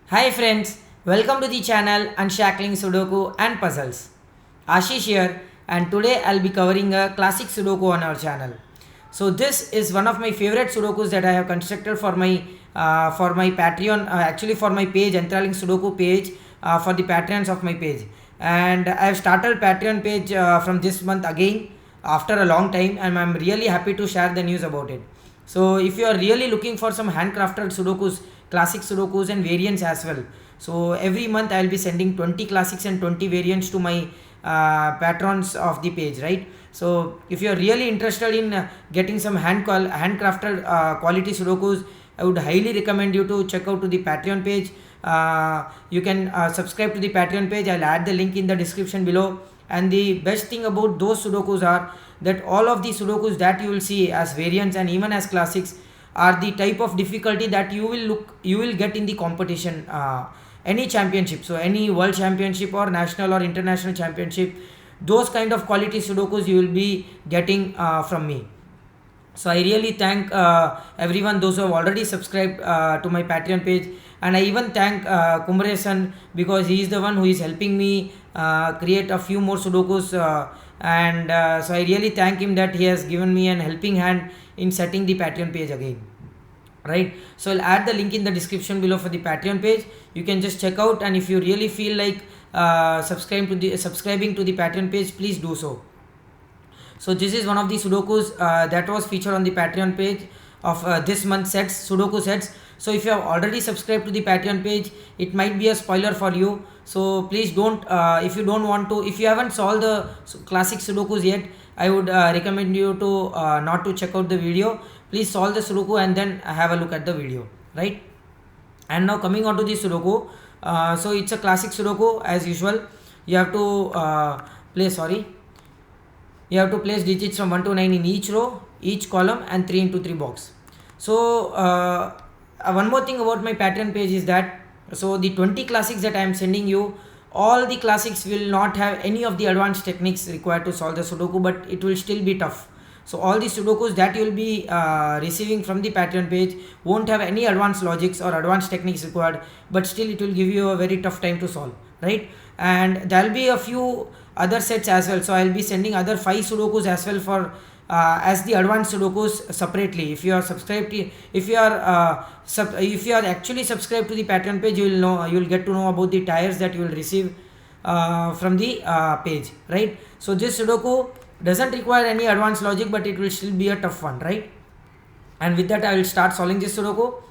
Hi friends, welcome to the channel Unshackling Sudoku and Puzzles. Ashish here, and today I'll be covering a classic Sudoku on our channel. So this is one of my favorite Sudokus that I have constructed for my Patreon, actually for my page, Enthralling Sudoku page, for the Patreons of my page. And I have started Patreon page from this month again after a long time, and I'm really happy to share the news about it. So if you are really looking for some handcrafted Sudokus, classic Sudokus and variants as well, so every month I'll be sending 20 classics and 20 variants to my patrons of the page, right? So if you are really interested in getting some handcrafted quality Sudokus, I would highly recommend you to check out to the Patreon page. You can subscribe to the Patreon page. I'll add the link in the description below. And the best thing about those Sudokus are that all of the Sudokus that you will see as variants and even as classics are the type of difficulty that you will get in the competition, any championship, so any world championship or national or international championship. Those kind of quality Sudokus you will be getting from me. So I really thank everyone, those who have already subscribed to my Patreon page, and I even thank Kumresan, because he is the one who is helping me create a few more Sudokus, and so I really thank him that he has given me an helping hand in setting the Patreon page again, right? So I'll add the link in the description below for the Patreon page. You can just check out, and if you really feel like subscribing to the Patreon page, please do so. So this is one of the Sudokus that was featured on the Patreon page of this month's sets, Sudoku sets. So if you have already subscribed to the Patreon page, it might be a spoiler for you. So please don't, if you don't want to, if you haven't solved the classic Sudokus yet, I would recommend you to not to check out the video. Please solve the Sudoku and then have a look at the video, right? And now coming on to the Sudoku. So it's a classic Sudoku as usual. You have to you have to place digits from 1 to 9 in each row, each column, and 3 into 3 box. So one more thing about my Patreon page is that, so the 20 classics that I am sending you, all the classics will not have any of the advanced techniques required to solve the Sudoku, but it will still be tough. So all the Sudokus that you will be receiving from the Patreon page won't have any advanced logics or advanced techniques required, but still it will give you a very tough time to solve, right? And there will be a few other sets as well. So I'll be sending other 5 Sudokus as well for as the advanced Sudokus separately. If you are subscribed to, if you are actually subscribed to the Patreon page, you will get to know about the tires that you will receive from the page, right? So this Sudoku doesn't require any advanced logic, but it will still be a tough one, right? And with that, I will start solving this Sudoku.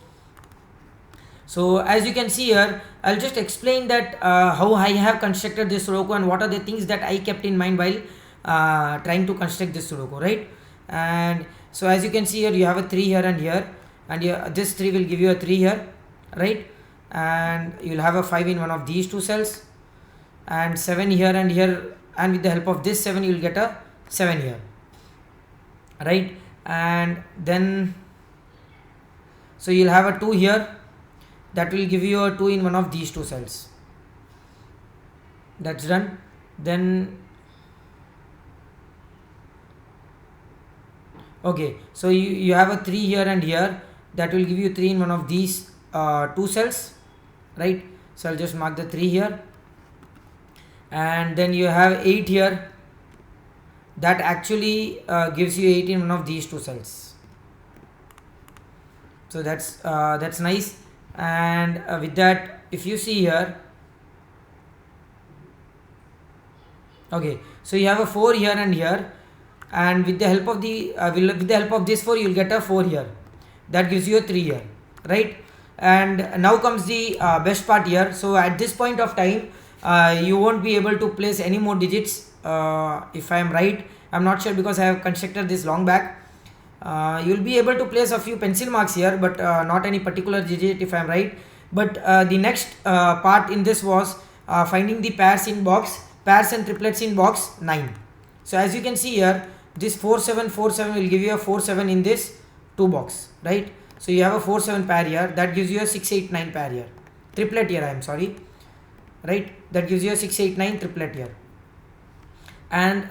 So as you can see here, I'll just explain that how I have constructed this Sudoku and what are the things that I kept in mind while trying to construct this Sudoku, right? And so as you can see here, you have a 3 here and here, and this 3 will give you a 3 here, right? And you'll have a 5 in one of these two cells, and 7 here and here, and with the help of this 7 you'll get a 7 here, right? And then so you'll have a 2 here, that will give you a 2 in one of these two cells. That's done. Then okay, so you have a 3 here and here, that will give you 3 in one of these two cells, right? So I'll just mark the 3 here, and then you have 8 here, that actually gives you 8 in one of these two cells. So that's nice. And with that, if you see here, okay, so you have a 4 here and here, and with the help of this 4 you'll get a 4 here, that gives you a 3 here, right? And now comes the best part here. So at this point of time, you won't be able to place any more digits, if I am right. I'm not sure because I have constructed this long back. You'll be able to place a few pencil marks here, but not any particular digit, if I am right. But the next part in this was finding the pairs and triplets in box 9. So as you can see here, this 4747 will give you a 47 in this 2 box, right? So you have a 47 pair here, that gives you a 689 pair here, triplet here, I am sorry, right? That gives you a 689 triplet here. And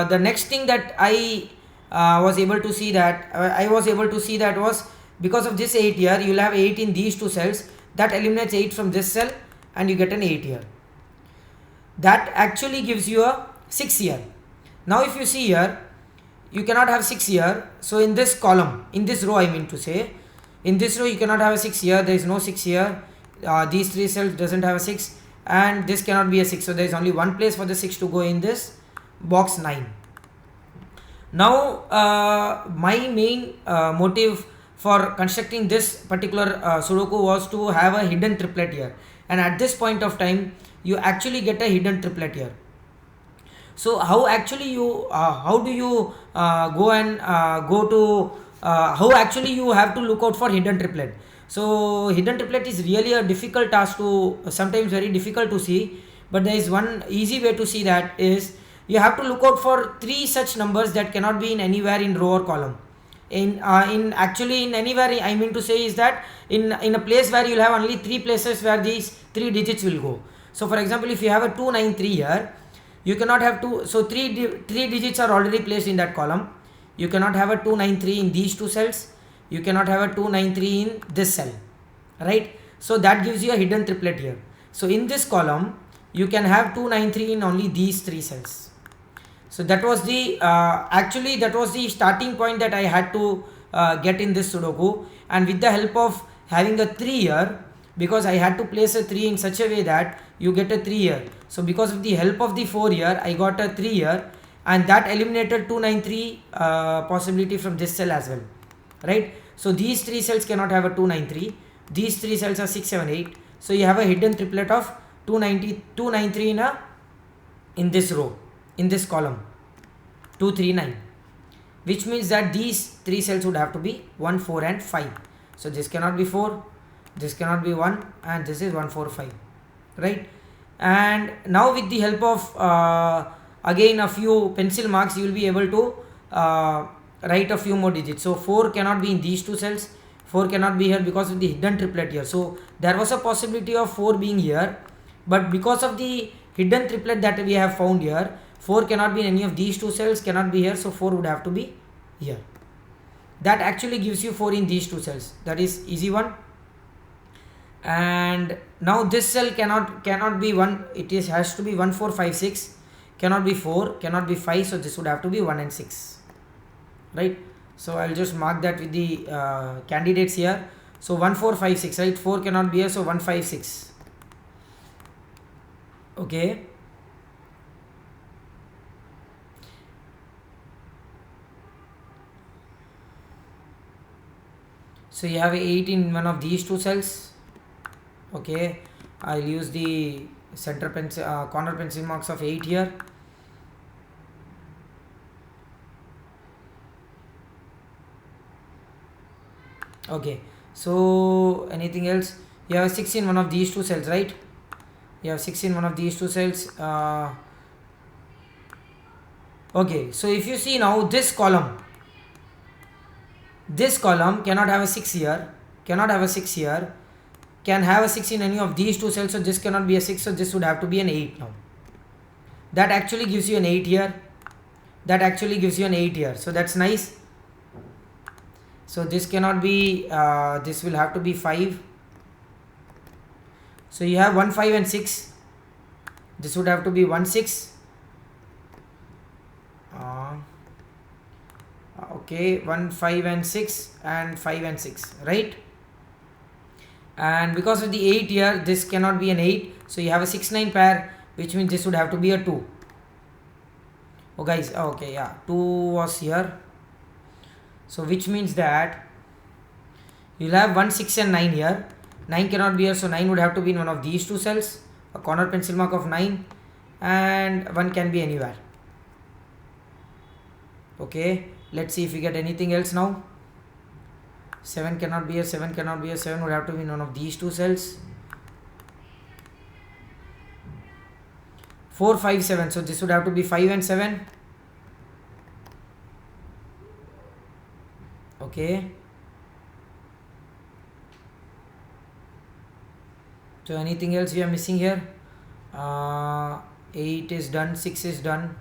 the next thing that I was able to see that was because of this 8 here, you will have 8 in these two cells, that eliminates 8 from this cell and you get an 8 here. That actually gives you a 6 here. Now if you see here, you cannot have 6 here. So in this column, in this row I mean to say, in this row you cannot have a 6 here, there is no 6 here, these 3 cells doesn't have a 6, and this cannot be a 6, so there is only one place for the 6 to go in this box 9. Now my main motive for constructing this particular Sudoku was to have a hidden triplet here, and at this point of time you actually get a hidden triplet here. So how actually you how do you go and go to how actually you have to look out for hidden triplet? So hidden triplet is really a difficult task to, sometimes very difficult to see, but there is one easy way to see that is you have to look out for 3 such numbers that cannot be in anywhere in row or column. In actually in anywhere I mean to say is that in a place where you'll have only 3 places where these 3 digits will go. So for example, if you have a 293 here, you cannot have 2, so 3 digits are already placed in that column. You cannot have a 293 in these 2 cells, you cannot have a 293 in this cell, right? So that gives you a hidden triplet here. So in this column you can have 293 in only these 3 cells. So that was the actually that was the starting point that I had to get in this Sudoku, and with the help of having a 3 here, because I had to place a 3 in such a way that you get a 3 here. So because of the help of the 4 here, I got a 3 here, and that eliminated 293 possibility from this cell as well, right? So these 3 cells cannot have a 293, these 3 cells are 6, 7, 8. So you have a hidden triplet of 293 in this row, in this column, 239, which means that these 3 cells would have to be 1, 4 and 5. So this cannot be 4, this cannot be 1, and this is 1, 4, 5, right? And now with the help of again a few pencil marks, you will be able to write a few more digits. So 4 cannot be in these 2 cells, 4 cannot be here because of the hidden triplet here. So there was a possibility of 4 being here, but because of the hidden triplet that we have found here, 4 cannot be in any of these 2 cells, cannot be here, so 4 would have to be here. That actually gives you 4 in these 2 cells. That is easy one. And now this cell cannot be 1, it is has to be 1, 4, 5, 6, cannot be 4, cannot be 5, so this would have to be 1 and 6, right? So I'll just mark that with the candidates here. So 1, 4, 5, 6, right? 4 cannot be here, so 1, 5, 6. Okay. So you have 8 in one of these 2 cells. Okay, I'll use the center pencil, corner pencil marks of 8 here. Okay, so anything else? You have 6 in one of these 2 cells, right? You have 6 in one of these 2 cells. Okay, so if you see now this column cannot have a 6 here, cannot have a 6 here, can have a 6 in any of these 2 cells, so this cannot be a 6, so this would have to be an 8 now. That actually gives you an 8 here, that actually gives you an 8 here, so that's nice. So this cannot be, this will have to be 5. So you have 1, 5 and 6, this would have to be 1, 6. Okay, 1, 5 and 6 and 5 and 6, right? And because of the 8 here, this cannot be an 8, so you have a 6, 9 pair, which means this would have to be a 2. Oh guys, okay, yeah, 2 was here, so which means that you'll have 1, 6 and 9 here. 9 cannot be here, so 9 would have to be in one of these 2 cells, a corner pencil mark of 9, and 1 can be anywhere. Okay, let's see if we get anything else now. 7 cannot be here, 7 cannot be here, 7 would have to be in one of these 2 cells. 4, 5, 7, so this would have to be 5 and 7. Okay. So anything else we are missing here? 8 is done, 6 is done.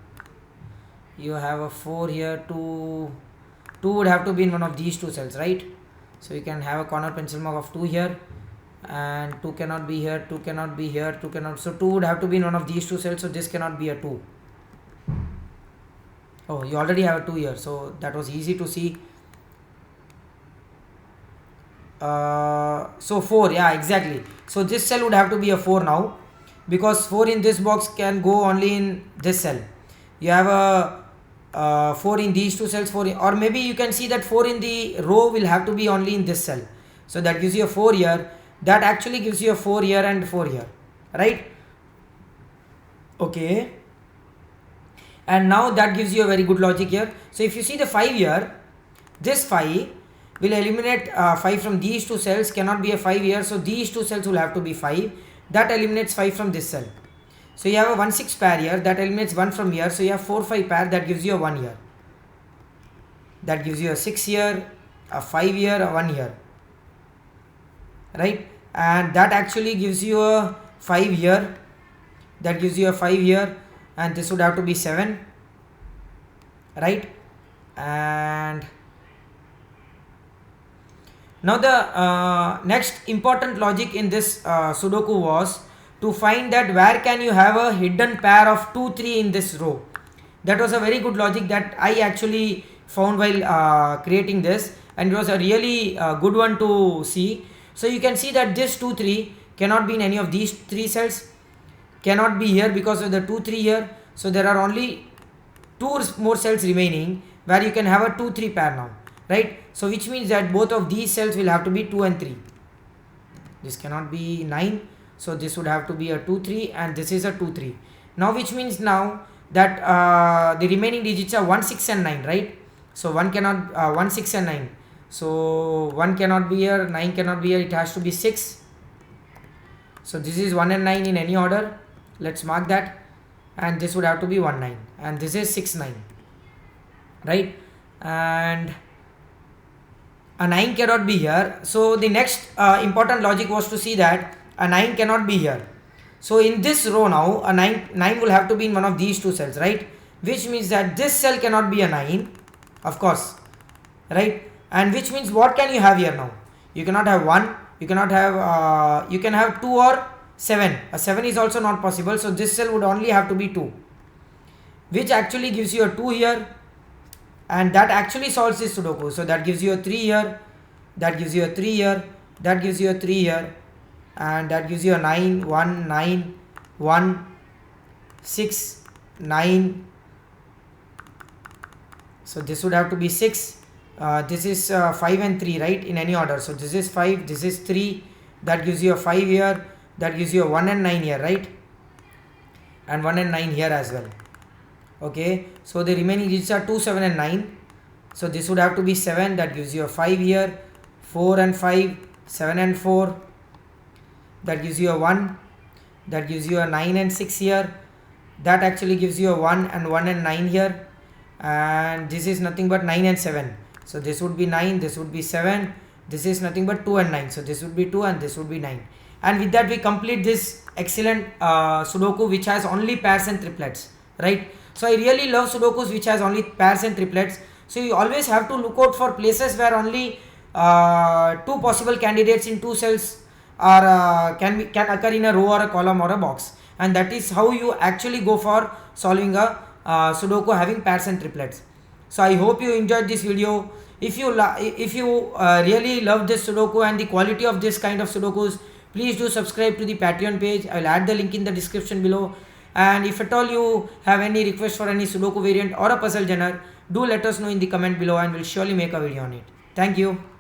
You have a 4 here, 2 would have to be in one of these 2 cells, right? So you can have a corner pencil mark of 2 here, and 2 cannot be here, 2 cannot be here, 2 cannot, so 2 would have to be in one of these two cells, so this cannot be a 2. Oh, you already have a 2 here, so that was easy to see. So 4, yeah, exactly. So this cell would have to be a 4 now, because 4 in this box can go only in this cell. You have a 4 in these two cells, 4 in, or maybe you can see that 4 in the row will have to be only in this cell. So that gives you a 4 here. That actually gives you a 4 here and 4 here, right? Okay. And now that gives you a very good logic here. So if you see the 5 here, this 5 will eliminate 5 from these two cells, cannot be a 5 here, so these two cells will have to be 5. That eliminates 5 from this cell. So you have a 1 6 pair here, that eliminates 1 from here, so you have 4 5 pair, that gives you a 1 here. That gives you a 6 here, a 5 here, a 1 here, right? And that actually gives you a 5 here, that gives you a 5 here, and this would have to be 7, right? And now the next important logic in this Sudoku was to find that where can you have a hidden pair of 2 3 in this row. That was a very good logic that I actually found while creating this, and it was a really good one to see. So you can see that this 2 3 cannot be in any of these 3 cells, cannot be here because of the 2 3 here. So there are only 2 more cells remaining where you can have a 2 3 pair now, right? So which means that both of these cells will have to be 2 and 3. This cannot be 9, so this would have to be a 2 3, and this is a 2 3. Now which means now that the remaining digits are 1 6 and 9, right? So 1 cannot 1 6 and 9, so 1 cannot be here, 9 cannot be here, it has to be 6. So this is 1 and 9 in any order, let's mark that, and this would have to be 1 9, and this is 6 9, right? And a 9 cannot be here, so the next important logic was to see that a 9 cannot be here. So in this row now a 9 will have to be in one of these two cells, right? Which means that this cell cannot be a 9, of course, right? And which means what can you have here now? You cannot have 1, you cannot have you can have 2 or 7. A 7 is also not possible, so this cell would only have to be 2, which actually gives you a 2 here, and that actually solves this Sudoku. So that gives you a 3 here, that gives you a 3 here, that gives you a 3 here, and that gives you a 9 1 9 1 6 9. So this would have to be 6. This is 5 and 3, right, in any order. So this is 5, this is 3, that gives you a 5 here, that gives you a 1 and 9 here, right? And 1 and 9 here as well. Okay, so the remaining digits are 2 7 and 9. So this would have to be 7, that gives you a 5 here, 4 and 5, 7 and 4, that gives you a 1, that gives you a 9 and 6 here, that actually gives you a 1 and 9 here, and this is nothing but 9 and 7. So this would be 9, this would be 7, this is nothing but 2 and 9, so this would be 2 and this would be 9. And with that we complete this excellent Sudoku which has only pairs and triplets, right? So I really love Sudokus which has only pairs and triplets. So you always have to look out for places where only 2 possible candidates in 2 cells are can occur in a row or a column or a box, and that is how you actually go for solving a Sudoku having pairs and triplets. So I hope you enjoyed this video. If you really love this Sudoku and the quality of this kind of Sudokus, please do subscribe to the Patreon page. I will add the link in the description below. And if at all you have any request for any Sudoku variant or a puzzle genre, do let us know in the comment below and we'll surely make a video on it. Thank you.